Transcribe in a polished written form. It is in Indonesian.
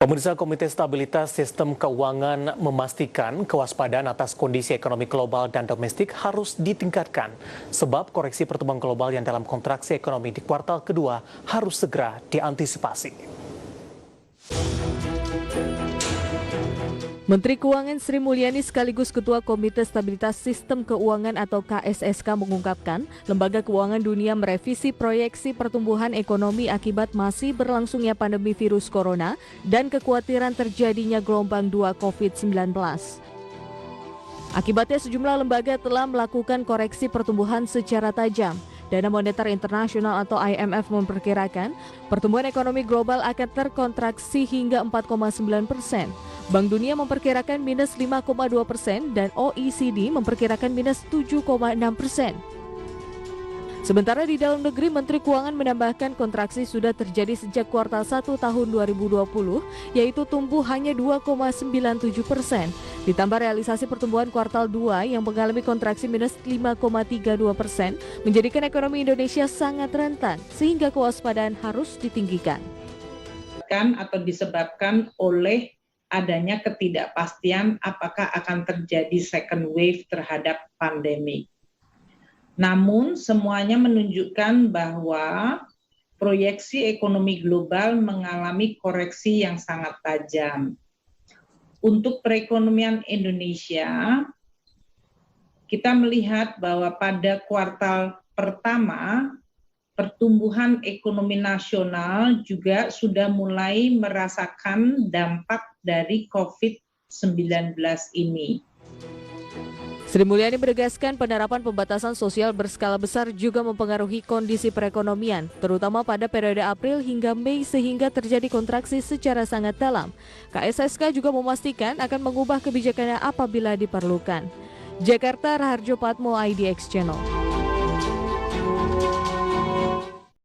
Pemirsa, Komite Stabilitas Sistem Keuangan memastikan kewaspadaan atas kondisi ekonomi global dan domestik harus ditingkatkan, sebab koreksi pertumbuhan global yang dalam kontraksi ekonomi di kuartal kedua harus segera diantisipasi. Menteri Keuangan Sri Mulyani sekaligus Ketua Komite Stabilitas Sistem Keuangan atau KSSK mengungkapkan, Lembaga Keuangan Dunia merevisi proyeksi pertumbuhan ekonomi akibat masih berlangsungnya pandemi virus corona dan kekhawatiran terjadinya gelombang 2 COVID-19. Akibatnya sejumlah lembaga telah melakukan koreksi pertumbuhan secara tajam. Dana Moneter Internasional atau IMF memperkirakan pertumbuhan ekonomi global akan terkontraksi hingga 4,9%. Bank Dunia memperkirakan minus 5,2% dan OECD memperkirakan minus 7,6%. Sementara di dalam negeri, Menteri Keuangan menambahkan kontraksi sudah terjadi sejak kuartal 1 tahun 2020, yaitu tumbuh hanya 2,97%. Ditambah realisasi pertumbuhan kuartal 2 yang mengalami kontraksi minus 5,32%, menjadikan ekonomi Indonesia sangat rentan, sehingga kewaspadaan harus ditinggikan. Atau disebabkan oleh adanya ketidakpastian apakah akan terjadi second wave terhadap pandemi. Namun semuanya menunjukkan bahwa proyeksi ekonomi global mengalami koreksi yang sangat tajam. Untuk perekonomian Indonesia, kita melihat bahwa pada kuartal pertama, pertumbuhan ekonomi nasional juga sudah mulai merasakan dampak dari COVID-19 ini. Sri Mulyani menegaskan penerapan pembatasan sosial berskala besar juga mempengaruhi kondisi perekonomian, terutama pada periode April hingga Mei sehingga terjadi kontraksi secara sangat dalam. KSSK juga memastikan akan mengubah kebijakannya apabila diperlukan. Jakarta, Raharjo Patmo, IDX Channel.